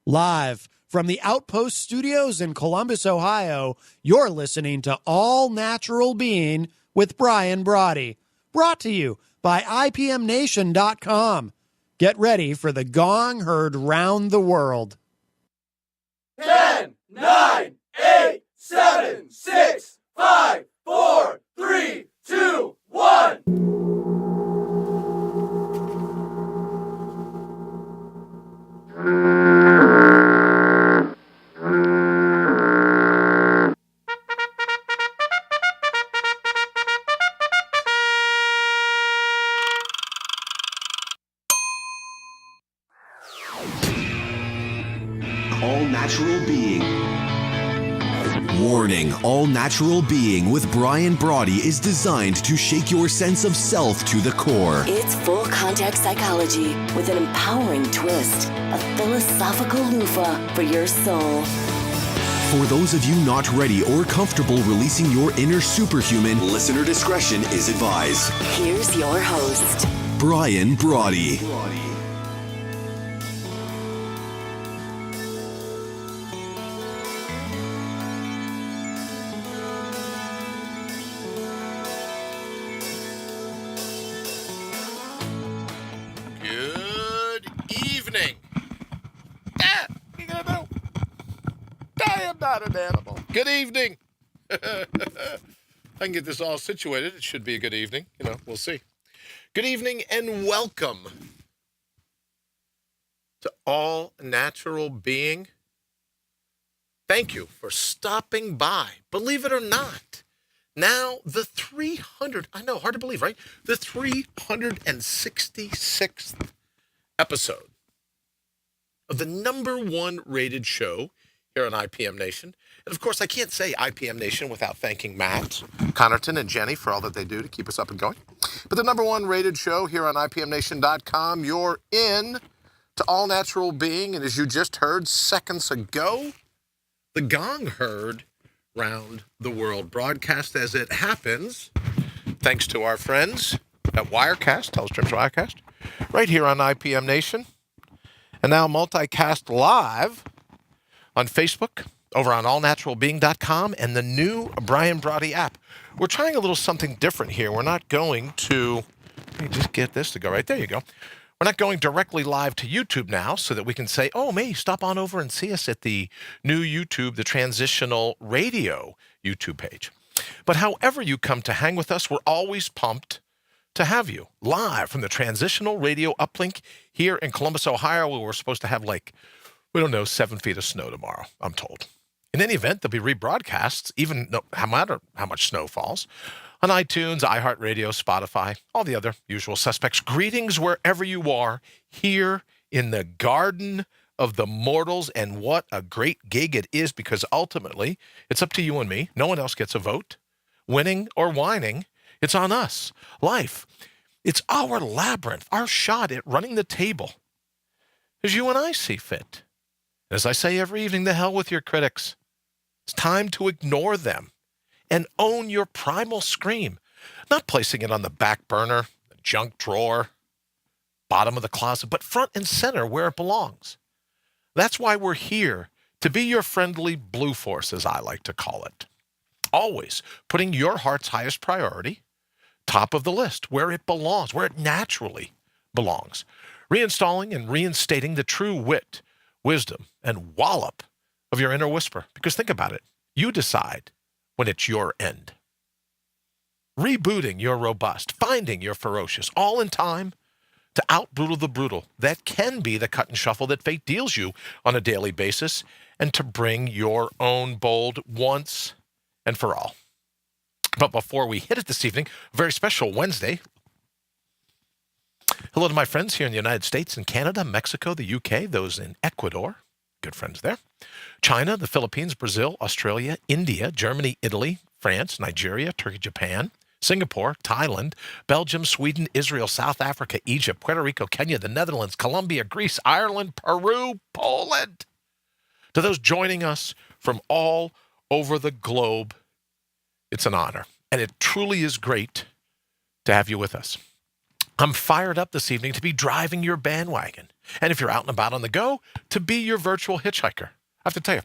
Live from the Outpost Studios in Columbus, Ohio, you're listening to All Natural Being with Brian Brawdy. Brought to you by IPMNation.com. Get ready for the gong heard round the world. 10, 9, 8, 7, 6, 5, 4, 3, 2, 1. All Natural Being. Warning, All Natural Being with Brian Brawdy is designed to shake your sense of self to the core. It's full contact psychology with an empowering twist, a philosophical loofah for your soul. For those of you not ready or comfortable releasing your inner superhuman, listener discretion is advised. Here's your host, Brian Brawdy. Good evening. You gonna do? I am not an animal. Good evening. I can get this all situated. It should be a good evening. We'll see. Good evening and welcome to All Natural Being. Thank you for stopping by. Believe it or not, now the 300, I know, hard to believe, right? The 366th episode of the number one rated show here on IPM Nation. And of course, I can't say IPM Nation without thanking Matt Connerton and Jenny for all that they do to keep us up and going. But the number one rated show here on IPMNation.com, you're in to All Natural Being. And as you just heard seconds ago, the gong heard round the world, broadcast as it happens, thanks to our friends at Wirecast, Telestream's Wirecast, right here on IPM Nation, and now multicast live on Facebook, over on allnaturalbeing.com, and the new Brian Brawdy app. We're trying a little something different here. We're not going to, let me just get this to go right there. You go. We're not going directly live to YouTube now so that we can say, oh, may stop on over and see us at the new YouTube, the Transitional Radio YouTube page. But however you come to hang with us, we're always pumped to have you live from the Transitional Radio uplink here in Columbus, Ohio, where we're supposed to have 7 feet of snow tomorrow, I'm told. In any event, there'll be rebroadcasts, no matter how much snow falls, on iTunes, iHeartRadio, Spotify, all the other usual suspects. Greetings wherever you are, here in the garden of the mortals, and what a great gig it is, because ultimately, it's up to you and me. No one else gets a vote. Winning or whining, it's on us. Life, it's our labyrinth, our shot at running the table, as you and I see fit. As I say every evening, the hell with your critics. It's time to ignore them and own your primal scream, not placing it on the back burner, the junk drawer, bottom of the closet, but front and center where it belongs. That's why we're here, to be your friendly blue force, as I like to call it. Always putting your heart's highest priority top of the list, where it belongs, where it naturally belongs. Reinstalling and reinstating the true wit, wisdom, and wallop of your inner whisper. Because think about it. You decide when it's your end. Rebooting your robust, finding your ferocious, all in time to out-brutal the brutal. That can be the cut and shuffle that fate deals you on a daily basis, and to bring your own bold once and for all. But before we hit it this evening, a very special Wednesday. Hello to my friends here in the United States and Canada, Mexico, the UK, those in Ecuador, good friends there, China, the Philippines, Brazil, Australia, India, Germany, Italy, France, Nigeria, Turkey, Japan, Singapore, Thailand, Belgium, Sweden, Israel, South Africa, Egypt, Puerto Rico, Kenya, the Netherlands, Colombia, Greece, Ireland, Peru, Poland. To those joining us from all over the globe, it's an honor, and it truly is great to have you with us. I'm fired up this evening to be driving your bandwagon And if you're out and about on the go, to be your virtual hitchhiker. I have to tell you,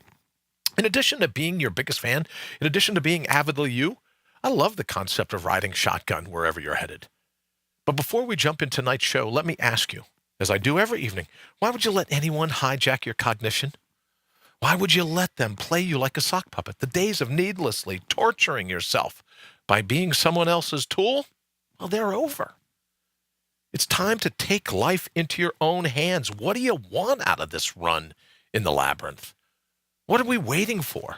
in addition to being your biggest fan, in addition to being avidly you, I love the concept of riding shotgun wherever you're headed. But before we jump into tonight's show, let me ask you, as I do every evening, why would you let anyone hijack your cognition? Why would you let them play you like a sock puppet? The days of needlessly torturing yourself by being someone else's tool, well, they're over. It's time to take life into your own hands. What do you want out of this run in the labyrinth? What are we waiting for?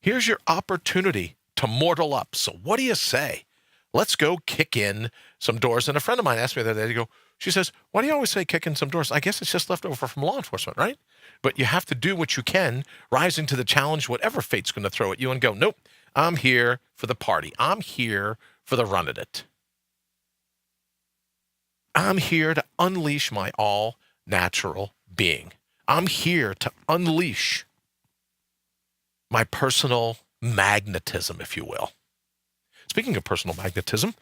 Here's your opportunity to mortal up. So what do you say? Let's go kick in some doors. And a friend of mine asked me the other day, she says, why do you always say kick in some doors? I guess it's just left over from law enforcement, right? But you have to do what you can, rising to the challenge, whatever fate's going to throw at you, and go, nope, I'm here for the party. I'm here for the run at it. I'm here to unleash my all-natural being. I'm here to unleash my personal magnetism, if you will. Speaking of personal magnetism,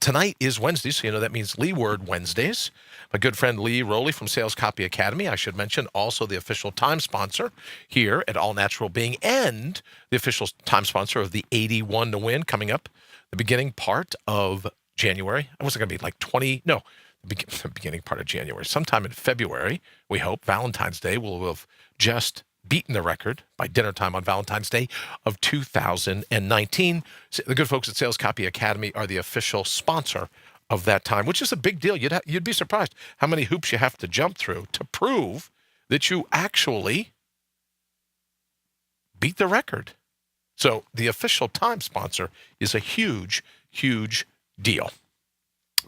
tonight is Wednesday, so that means Lee Word Wednesdays. My good friend Lee Rowley from Sales Copy Academy, I should mention, also the official time sponsor here at All Natural Being, and the official time sponsor of the 81 to Win coming up the beginning part of January. I wasn't going to be like the beginning part of January. Sometime in February, we hope, Valentine's Day, we'll have just beaten the record by dinner time on Valentine's Day of 2019. The good folks at Sales Copy Academy are the official sponsor of that time, which is a big deal. You'd be surprised how many hoops you have to jump through to prove that you actually beat the record. So the official time sponsor is a huge, huge deal.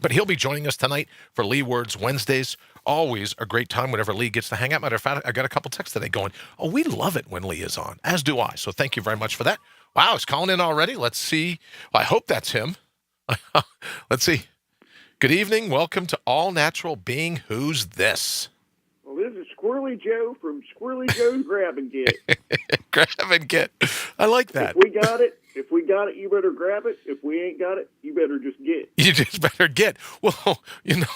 But he'll be joining us tonight for Lee Words Wednesdays. Always a great time whenever Lee gets to hang out. Matter of fact, I got a couple texts today going, oh, we love it when Lee is on, as do I. So thank you very much for that. Wow, he's calling in already. Let's see. Well, I hope that's him. Let's see. Good evening. Welcome to All Natural Being. Who's this? Well, this is Squirrely Joe from Squirrely Joe's Grab and Get. Grab and Get. I like that. If we got it, you better grab it. If we ain't got it, you better just get. You just better get. Well,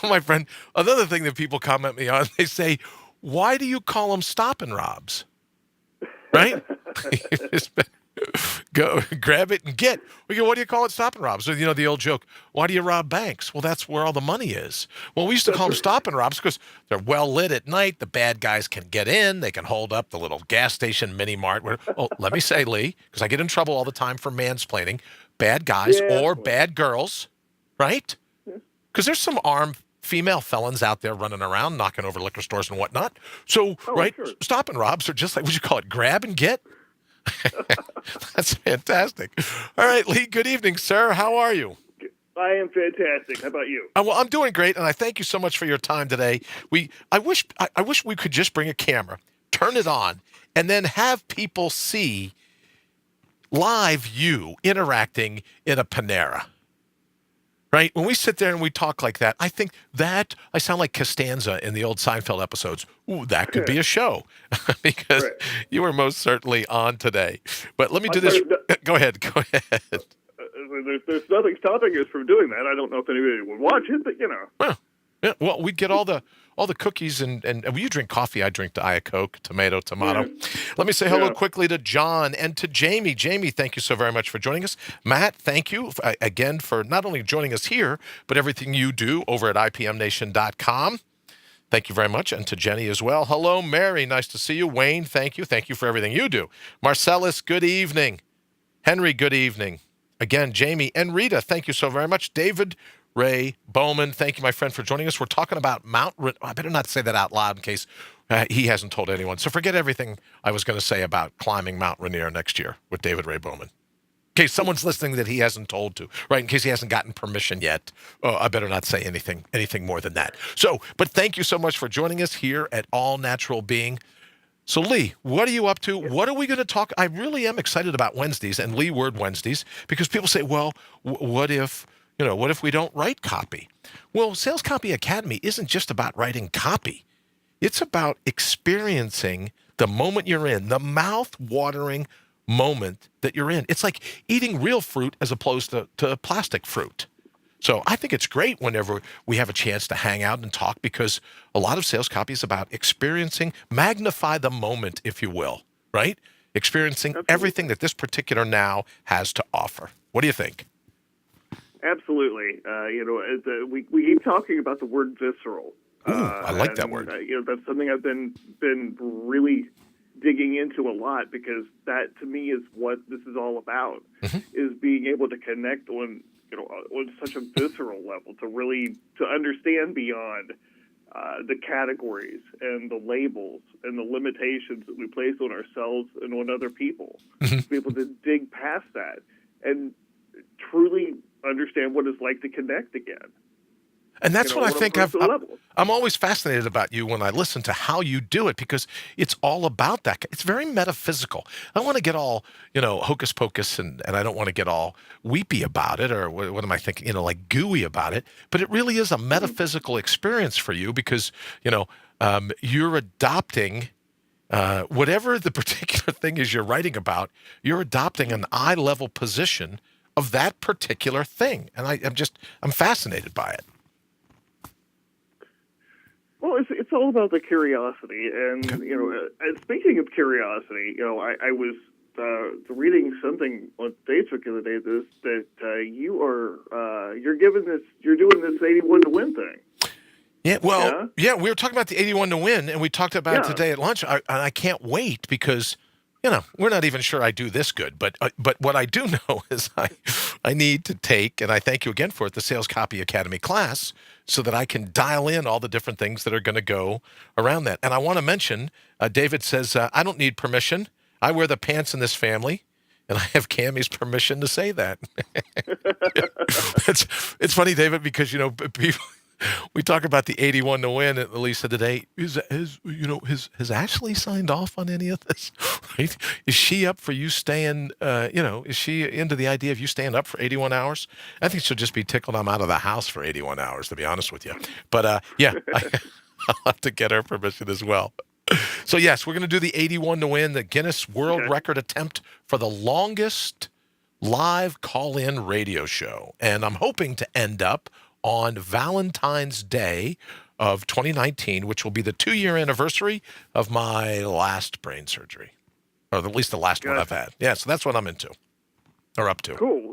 my friend, another thing that people comment me on, they say, why do you call them stop and robs? Right? Go grab it and get. We go, what do you call it? Stop and robs. So, the old joke, why do you rob banks? Well, that's where all the money is. Well, we used to call them stop and robs because they're well lit at night. The bad guys can get in. They can hold up the little gas station mini mart. Oh, let me say, Lee, because I get in trouble all the time for mansplaining. Bad guys or bad girls, right? Because there's some armed female felons out there running around, knocking over liquor stores and whatnot. So, right, sure. Stop and robs are just like, would you call it, grab and get? That's fantastic. All right, Lee, good evening, sir. How are you? I am fantastic. How about you? Well, I'm doing great, and I thank you so much for your time today. I wish we could just bring a camera, turn it on, and then have people see live you interacting in a Panera. Right? When we sit there and we talk like that, I think that I sound like Costanza in the old Seinfeld episodes. Ooh, that could be a show because you were most certainly on today. But let me do this. Go ahead. There's nothing stopping us from doing that. I don't know if anybody would watch it, but Well, we'd get all the cookies and you drink coffee. I drink Diet Coke, tomato. Let me say hello quickly to John and to Jamie. Jamie, thank you so very much for joining us. Matt, thank you again for not only joining us here, but everything you do over at IPMNation.com. Thank you very much. And to Jenny as well. Hello, Mary. Nice to see you. Wayne, thank you. Thank you for everything you do. Marcellus, good evening. Henry, good evening. Again, Jamie and Rita, thank you so very much. David Ray Bowman, thank you, my friend, for joining us. We're talking about I better not say that out loud in case he hasn't told anyone. So forget everything I was going to say about climbing Mount Rainier next year with David Ray Bowman. In case someone's listening that he hasn't told to, right? In case he hasn't gotten permission yet, I better not say anything more than that. So, but thank you so much for joining us here at All Natural Being. So, Lee, what are you up to? What are we going to talk? I really am excited about Wednesdays and Lee Word Wednesdays because people say, well, what if we don't write copy? Well, Sales Copy Academy isn't just about writing copy. It's about experiencing the moment you're in, the mouth-watering moment that you're in. It's like eating real fruit as opposed to plastic fruit. So I think it's great whenever we have a chance to hang out and talk, because a lot of sales copy is about experiencing, magnify the moment, if you will, right? Experiencing everything that this particular now has to offer. What do you think? Absolutely. We keep talking about the word visceral. Ooh, I like that word. That's something I've been really digging into a lot, because that to me is what this is all about, is being able to connect on such a visceral level, to understand beyond the categories and the labels and the limitations that we place on ourselves and on other people. To be able to dig past that and truly understand what it's like to connect again. And that's what I think I'm always fascinated about you when I listen to how you do it, because it's all about that. It's very metaphysical. I don't want to get all, hocus pocus, and I don't want to get all weepy about it, or what am I thinking, like gooey about it. But it really is a metaphysical experience for you, because, you're adopting whatever the particular thing is you're writing about, you're adopting an eye-level position of that particular thing. And I'm fascinated by it. Well, it's all about the curiosity, and and speaking of curiosity, I was reading something on Facebook the other day that you're doing this 81 to win thing. Yeah, well, we were talking about the 81 to win, and we talked about it today at lunch. I can't wait, because we're not even sure I do this good, but what I do know is I need to take, and I thank you again for it, the Sales Copy Academy class, so that I can dial in all the different things that are going to go around that. And I want to mention, David says, I don't need permission. I wear the pants in this family, and I have Cammie's permission to say that. It's funny, David, because, people... We talk about the 81 to win, at least today. Has Ashley signed off on any of this? Right? Is she up for you staying? Is she into the idea of you staying up for 81 hours? I think she'll just be tickled I'm out of the house for 81 hours, to be honest with you. But I'll have to get her permission as well. So yes, we're going to do the 81 to win, the Guinness World Record attempt for the longest live call-in radio show, and I'm hoping to end up on Valentine's Day of 2019, which will be the 2-year anniversary of my last brain surgery, or at least the last one I've had. Yeah, so that's what I'm into, or up to. Cool.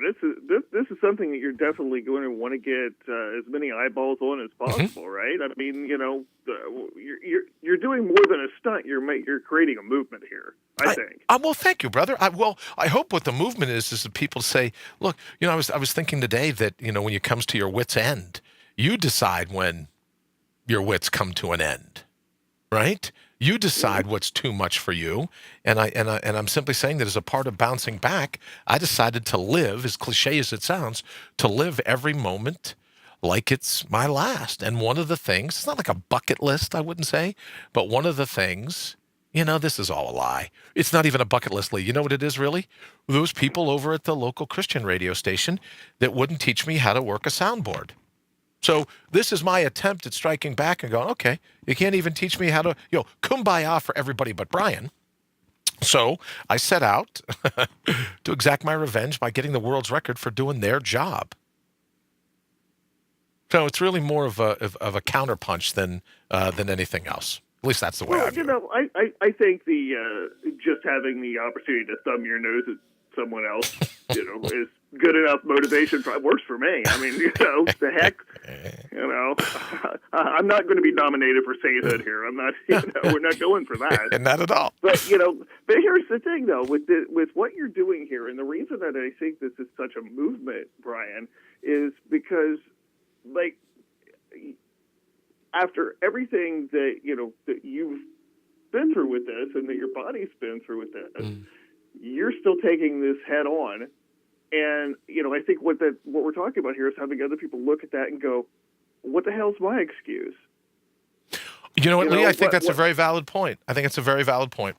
This is something that you're definitely going to want to get as many eyeballs on as possible, right? I mean, you're doing more than a stunt. You're creating a movement here, I think. Well, thank you, brother. I hope what the movement is that people say, look, I was thinking today that, when it comes to your wit's end, you decide when your wits come to an end, right? You decide what's too much for you, and I'm simply saying that as a part of bouncing back, I decided to live, as cliche as it sounds, to live every moment like it's my last. And one of the things, it's not like a bucket list, I wouldn't say, but one of the things, this is all a lie. It's not even a bucket list, Lee. You know what it is, really? Those people over at the local Christian radio station that wouldn't teach me how to work a soundboard. So this is my attempt at striking back and going, okay, you can't even teach me how to, kumbaya for everybody but Brian. So I set out to exact my revenge by getting the world's record for doing their job. So it's really more of a counterpunch than anything else. At least that's the way I view it. I think the just having the opportunity to thumb your nose at someone else, is good enough motivation. Works for me. I mean, the heck, I'm not going to be nominated for sainthood here. I'm not. We're not going for that. Not at all. But but here's the thing, though, with what you're doing here, and the reason that I think this is such a movement, Brian, is because, after everything that that you've been through with this, and that your body's been through with this, you're still taking this head on. And I think what we're talking about here is having other people look at that and go, "What the hell's my excuse?" You know what, Lee? I think that's a very valid point. I think it's a very valid point.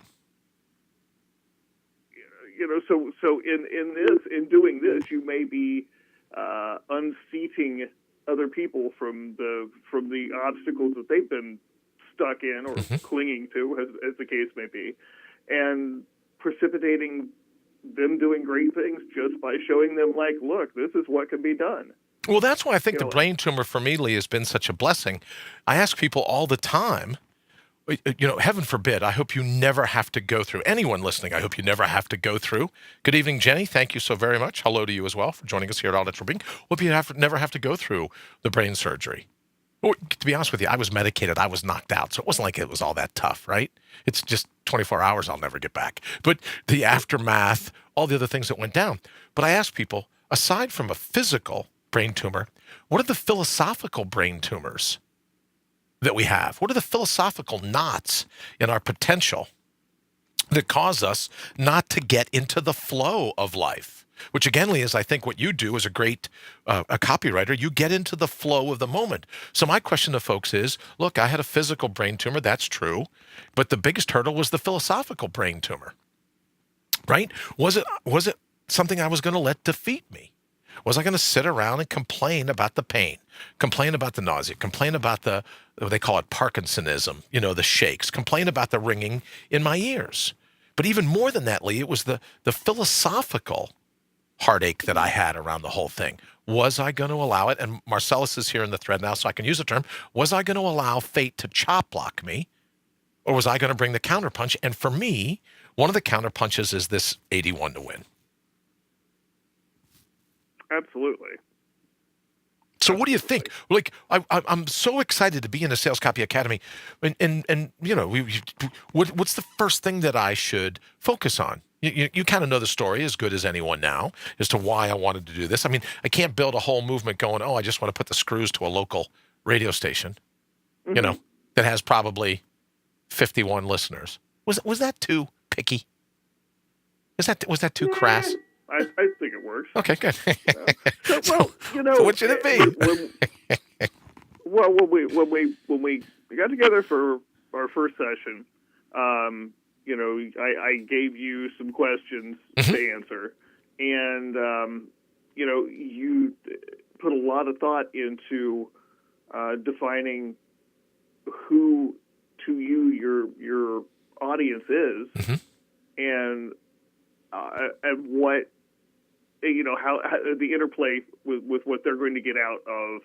So in doing this, you may be unseating other people from the obstacles that they've been stuck in or clinging to, as the case may be, and precipitating them doing great things just by showing them, look, this is what can be done. Well, that's why I think the brain tumor for me, Lee, has been such a blessing. I ask people all the time, heaven forbid, I hope you never have to go through, anyone listening, I hope you never have to go through. Good evening, Jenny. Thank you so very much. Hello to you as well for joining us here at All Natural Being. Hope you never have to go through the brain surgery. Well, to be honest with you, I was medicated. I was knocked out. So it wasn't like it was all that tough, right? It's just 24 hours I'll never get back. But the aftermath, all the other things that went down. But I ask people, aside from a physical brain tumor, what are the philosophical brain tumors that we have? What are the philosophical knots in our potential that cause us not to get into the flow of life? Which again, Lee, is I think what you do as a great a copywriter, you get into the flow of the moment. So my question to folks is, look, I had a physical brain tumor, that's true, but the biggest hurdle was the philosophical brain tumor, right? Was it something I was going to let defeat me? Was I going to sit around and complain about the pain, complain about the nausea, complain about what they call it Parkinsonism, the shakes, complain about the ringing in my ears? But even more than that, Lee, it was the philosophical heartache that I had around the whole thing. Was I going to allow it? And Marcellus is here in the thread now, so I can use the term. Was I going to allow fate to chop block me? Or was I going to bring the counterpunch? And for me, one of the counterpunches is this 81 to win. Absolutely. So what do you think? Like, I'm so excited to be in the Sales Copy Academy. And what's the first thing that I should focus on? You kind of know the story as good as anyone now as to why I wanted to do this. I mean, I can't build a whole movement going, I just want to put the screws to a local radio station, that has probably 51 listeners. Was that too picky? Was that too crass? I think it works. Okay, good. So what should it be? When we got together for our first session, I gave you some questions to answer, and you put a lot of thought into defining who to you your audience is, and what how the interplay with what they're going to get out of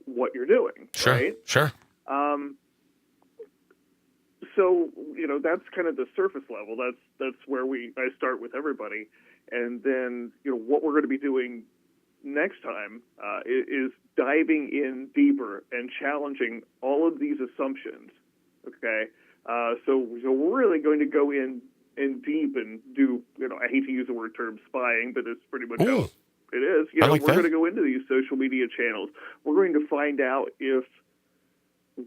what you're doing. Sure, right? Sure. So that's kind of the surface level. That's where I start with everybody, and then what we're going to be doing next time is diving in deeper and challenging all of these assumptions. Okay, so we're really going to go in deep and do I hate to use the word term spying, but it's pretty much how it is. We're going to go into these social media channels. We're going to find out if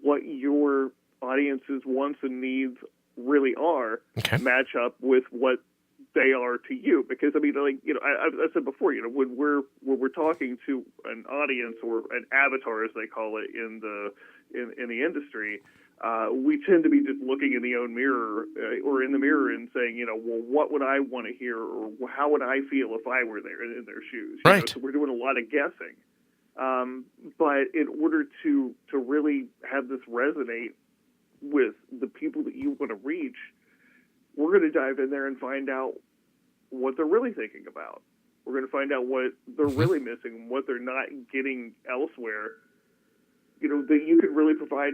what your audience's wants and needs really are match up with what they are to you. Because I said before, when we're talking to an audience or an avatar, as they call it in the industry, we tend to be just looking in the own mirror or in the mirror and saying, well, what would I want to hear, or how would I feel if I were there in their shoes? Right. So we're doing a lot of guessing. But in order to really have this resonate with the people that you want to reach, we're going to dive in there and find out what they're really thinking about. We're going to find out what they're really missing, what they're not getting elsewhere, that you can really provide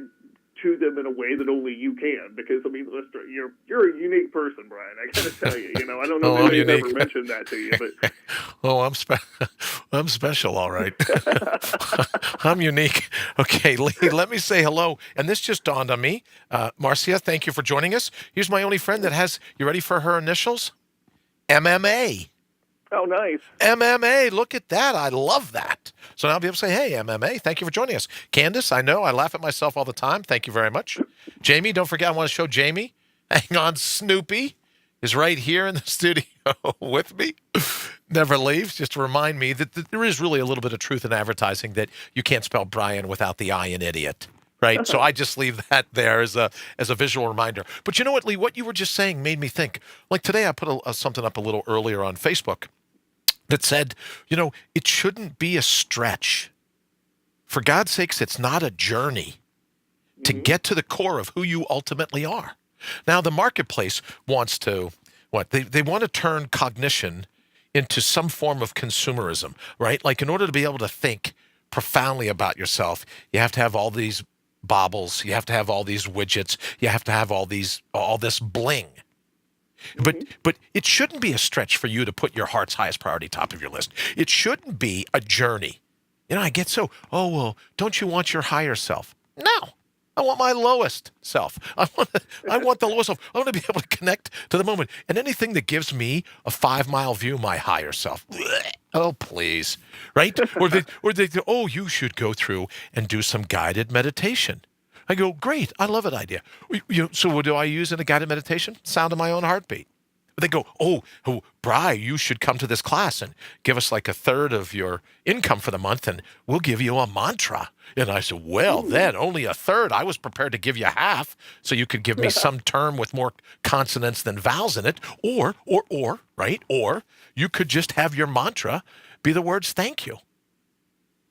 to them in a way that only you can. Because, Lester, you're a unique person, Brian. I got to tell you, I don't know if anybody's ever mentioned that to you, but... I'm special, all right. I'm unique. Okay, Lee, let me say hello. And this just dawned on me. Marcia, thank you for joining us. Here's my only friend that has, you ready for her initials? MMA. Oh, nice. MMA, look at that. I love that. So now I'll be able to say, hey, MMA, thank you for joining us. Candace, I know I laugh at myself all the time. Thank you very much. Jamie, don't forget, I want to show Jamie. Hang on, Snoopy is right here in the studio with me. Never leaves, just to remind me that there is really a little bit of truth in advertising that you can't spell Brian without the I in idiot. Right. So I just leave that there as a visual reminder. But you know what, Lee, what you were just saying made me think. Like today, I put something up a little earlier on Facebook that said, it shouldn't be a stretch. For God's sakes, it's not a journey to get to the core of who you ultimately are. Now, the marketplace wants to, they want to turn cognition into some form of consumerism, right? Like in order to be able to think, profoundly about yourself, you have to have all these baubles, you have to have all these widgets, you have to have all this bling. But it shouldn't be a stretch for you to put your heart's highest priority top of your list. It shouldn't be a journey. I get so, oh, well, don't you want your higher self? No. I want my lowest self. I want the lowest self. I want to be able to connect to the moment. And anything that gives me a 5-mile view, my higher self. Oh, please. Right? Or they go, oh, you should go through and do some guided meditation. I go, great. I love that idea. So what do I use in a guided meditation? Sound of my own heartbeat. They go, oh, Bri, you should come to this class and give us like a third of your income for the month, and we'll give you a mantra. And I said, well, then only a third. I was prepared to give you half so you could give me some term with more consonants than vowels in it. Or, right? Or you could just have your mantra be the words thank you.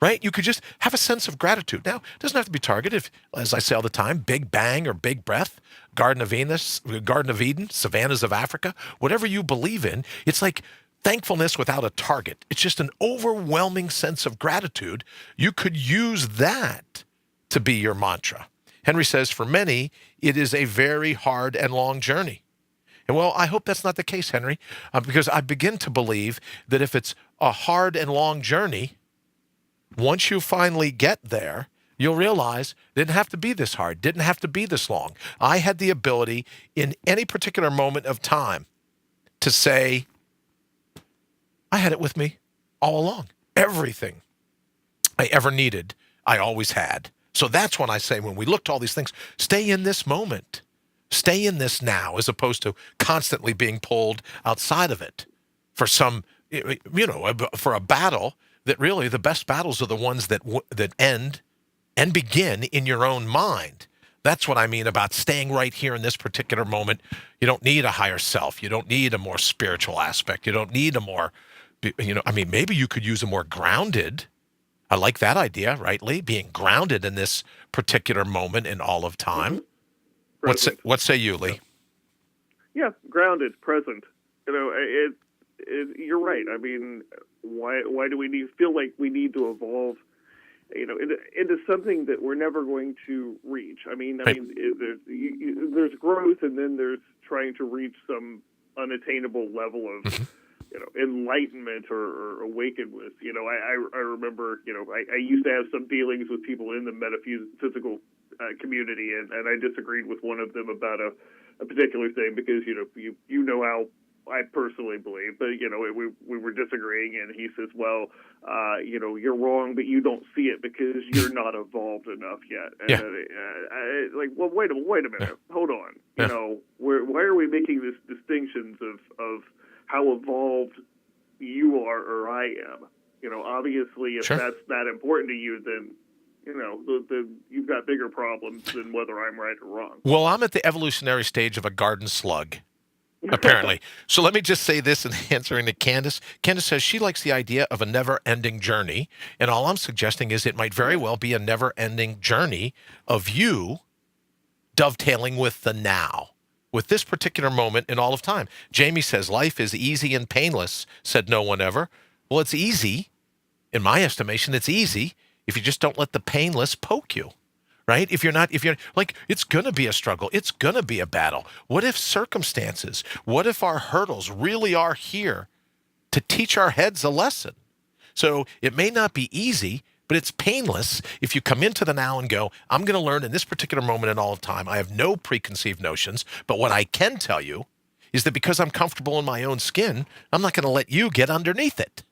Right? You could just have a sense of gratitude. Now, it doesn't have to be targeted. As I say all the time, Big Bang or Big Breath, Garden of Eden, Savannas of Africa, whatever you believe in, it's like thankfulness without a target. It's just an overwhelming sense of gratitude. You could use that to be your mantra. Henry says, for many, it is a very hard and long journey. And well, I hope that's not the case, Henry, because I begin to believe that if it's a hard and long journey, once you finally get there, you'll realize it didn't have to be this hard, didn't have to be this long. I had the ability in any particular moment of time to say, I had it with me all along. Everything I ever needed, I always had. So that's when I say, when we look to all these things, stay in this moment. Stay in this now, as opposed to constantly being pulled outside of it for some, for a battle. That really the best battles are the ones that end and begin in your own mind. That's what I mean about staying right here in this particular moment. You don't need a higher self. You don't need a more spiritual aspect. You don't need a more, maybe you could use a more grounded. I like that idea, right, Lee? Being grounded in this particular moment in all of time. Mm-hmm. What say you, Lee? Yeah, grounded, present. You're right. I mean, why do we feel like we need to evolve, into something that we're never going to reach? There's growth, and then there's trying to reach some unattainable level of, enlightenment or awakenedness. I remember, I used to have some dealings with people in the metaphysical community, and I disagreed with one of them about a particular thing because, you know how I personally believe, but we were disagreeing, and he says, "Well, you're wrong, but you don't see it because you're not evolved enough yet." And well, wait a minute, hold on. Why are we making this distinctions of how evolved you are or I am? Obviously, if that's that important to you, then you've got bigger problems than whether I'm right or wrong. Well, I'm at the evolutionary stage of a garden slug. Apparently. So let me just say this in answering to Candace. Candace says she likes the idea of a never-ending journey, and all I'm suggesting is it might very well be a never-ending journey of you dovetailing with the now, with this particular moment in all of time. Jamie says, life is easy and painless, said no one ever. Well, it's easy. In my estimation, it's easy if you just don't let the painless poke you. Right? If you're like, it's going to be a struggle. It's going to be a battle. What if circumstances, what if our hurdles really are here to teach our heads a lesson? So it may not be easy, but it's painless if you come into the now and go, I'm going to learn in this particular moment in all of time. I have no preconceived notions, but what I can tell you is that because I'm comfortable in my own skin, I'm not going to let you get underneath it.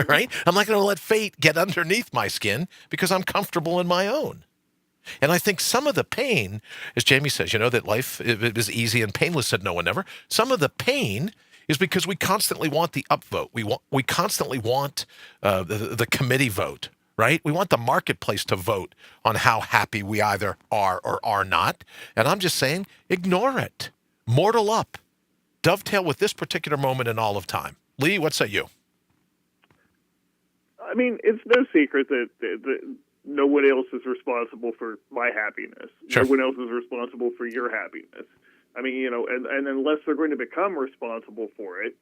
Right? I'm not going to let fate get underneath my skin because I'm comfortable in my own. And I think some of the pain, as Jamie says, that life is easy and painless, said no one ever. Some of the pain is because we constantly want the upvote. We constantly want the committee vote, right? We want the marketplace to vote on how happy we either are or are not. And I'm just saying, ignore it. Mortal up. Dovetail with this particular moment in all of time. Lee, what say you? I mean, it's no secret that no one else is responsible for my happiness. Sure. No one else is responsible for your happiness. I mean, and unless they're going to become responsible for it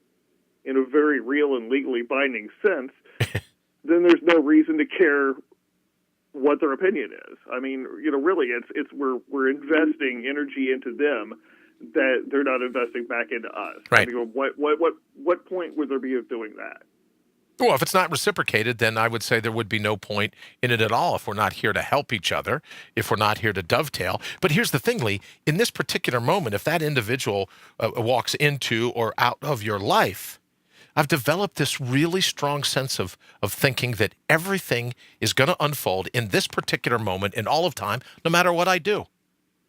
in a very real and legally binding sense, then there's no reason to care what their opinion is. I mean, really, it's we're investing energy into them that they're not investing back into us. Right. I mean, what point would there be of doing that? Well, if it's not reciprocated, then I would say there would be no point in it at all if we're not here to help each other, if we're not here to dovetail. But here's the thing, Lee. In this particular moment, if that individual walks into or out of your life, I've developed this really strong sense of thinking that everything is going to unfold in this particular moment in all of time, no matter what I do.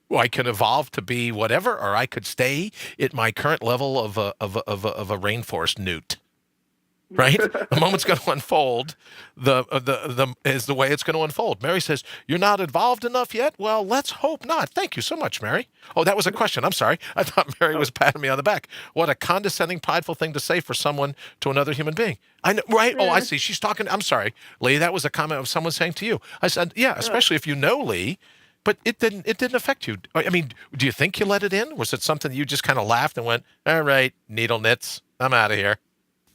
Well, I could evolve to be whatever, or I could stay at my current level of a rainforest newt. Right? The moment's going to unfold. Is the way it's going to unfold. Mary says, "You're not evolved enough yet?" Well, let's hope not. Thank you so much, Mary. Oh, that was a question. I'm sorry. I thought Mary was patting me on the back. What a condescending, prideful thing to say for someone to another human being. I know, right? Oh, I see. She's talking. I'm sorry, Lee. That was a comment of someone saying to you. I said, "Yeah, especially if you know Lee." But it didn't affect you. I mean, do you think you let it in? Was it something you just kind of laughed and went, "All right, needle nits. I'm out of here."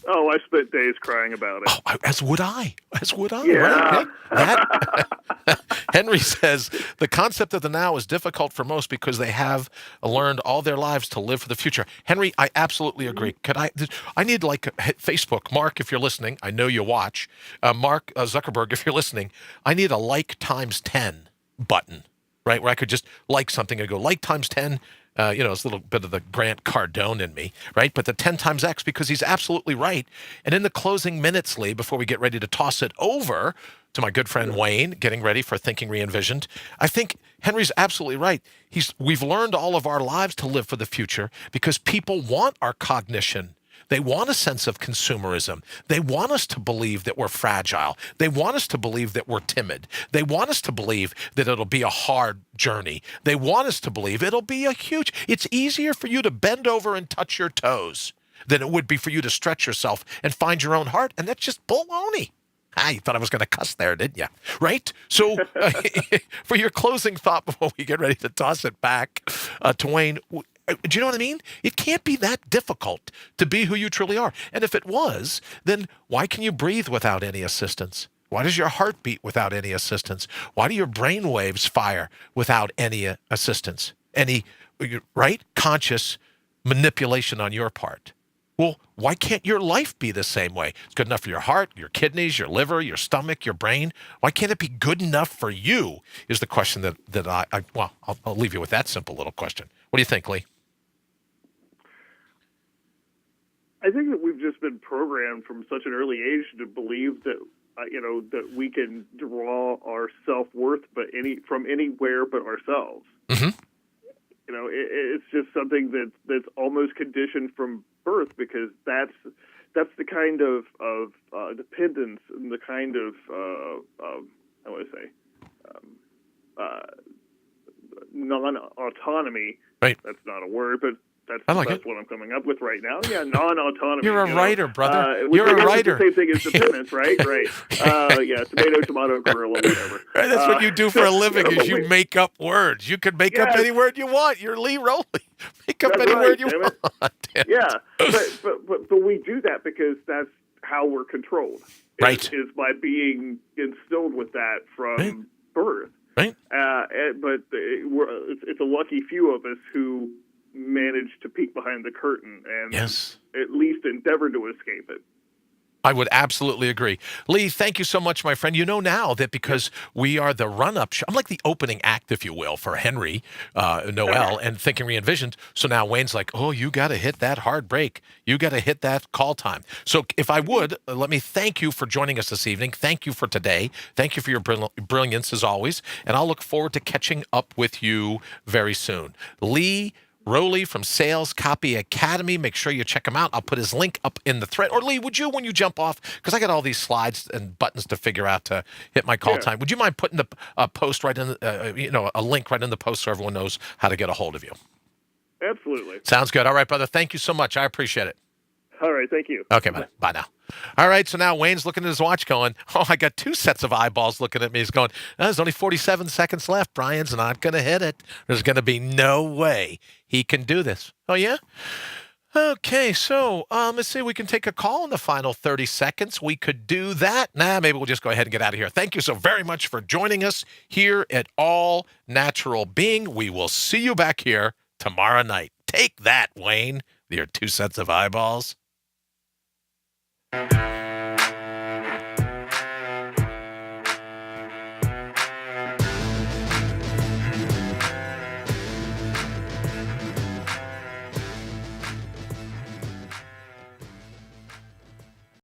Oh, I spent days crying about it. Oh, as would I. As would I. Yeah. Right? Henry says, the concept of the now is difficult for most because they have learned all their lives to live for the future. Henry, I absolutely agree. I need like Facebook. Mark, if you're listening, I know you watch. Mark Zuckerberg, if you're listening, I need a like times 10 button, right? Where I could just like something and go like times 10. It's a little bit of the Grant Cardone in me, right? But the 10 times X, because he's absolutely right. And in the closing minutes, Lee, before we get ready to toss it over to my good friend Wayne, getting ready for Thinking Re-envisioned, I think Henry's absolutely right. We've learned all of our lives to live for the future because people want our cognition. They want a sense of consumerism. They want us to believe that we're fragile. They want us to believe that we're timid. They want us to believe that it'll be a hard journey. They want us to believe it'll be it's easier for you to bend over and touch your toes than it would be for you to stretch yourself and find your own heart. And that's just baloney. You thought I was going to cuss there, didn't you? Right? So for your closing thought before we get ready to toss it back to Wayne, do you know what I mean? It can't be that difficult to be who you truly are. And if it was, then why can you breathe without any assistance? Why does your heart beat without any assistance? Why do your brain waves fire without any assistance? Any, right? Conscious manipulation on your part. Well, why can't your life be the same way? It's good enough for your heart, your kidneys, your liver, your stomach, your brain. Why can't it be good enough for you is the question that I'll leave you with that simple little question. What do you think, Lee? I think that we've just been programmed from such an early age to believe that that we can draw our self-worth from anywhere but ourselves. Mm-hmm. It's just something that's almost conditioned from birth because that's the kind of dependence and the kind of how would I say non-autonomy. Right. That's not a word, but that's what I'm coming up with right now. Yeah, non-autonomy. You're a writer, brother. You're a writer. The same thing as dependence, right? Right. Yeah, tomato, gorilla, whatever. Right, that's what you do for a living is you make up words. You can make up any word you want. You're Lee Rowley. Make up any word you want. Yeah, but we do that because that's how we're controlled. Right. Is by being instilled with that from birth. Right. But it's a lucky few of us who manage to peek behind the curtain and at least endeavor to escape it. I would absolutely agree. Lee, thank you so much, my friend. You know now that because we are the run-up show, I'm like the opening act, if you will, for Henry Noel and Thinking Re-envisioned. So now Wayne's like, oh, you got to hit that hard break. You got to hit that call time. So if I would, let me thank you for joining us this evening. Thank you for today. Thank you for your brilliance, as always. And I'll look forward to catching up with you very soon. Lee Rowley from Sales Copy Academy. Make sure you check him out. I'll put his link up in the thread. Or Lee, would you, when you jump off, because I got all these slides and buttons to figure out to hit my call time, would you mind putting the post right in, a link right in the post so everyone knows how to get a hold of you? Absolutely. Sounds good. All right, brother. Thank you so much. I appreciate it. All right. Thank you. Okay, bye now. All right, so now Wayne's looking at his watch going, oh, I got two sets of eyeballs looking at me. He's going, there's only 47 seconds left. Brian's not going to hit it. There's going to be no way he can do this. Oh, yeah? Okay, so let's see if we can take a call in the final 30 seconds. We could do that. Maybe we'll just go ahead and get out of here. Thank you so very much for joining us here at All Natural Being. We will see you back here tomorrow night. Take that, Wayne, with your 2 sets of eyeballs.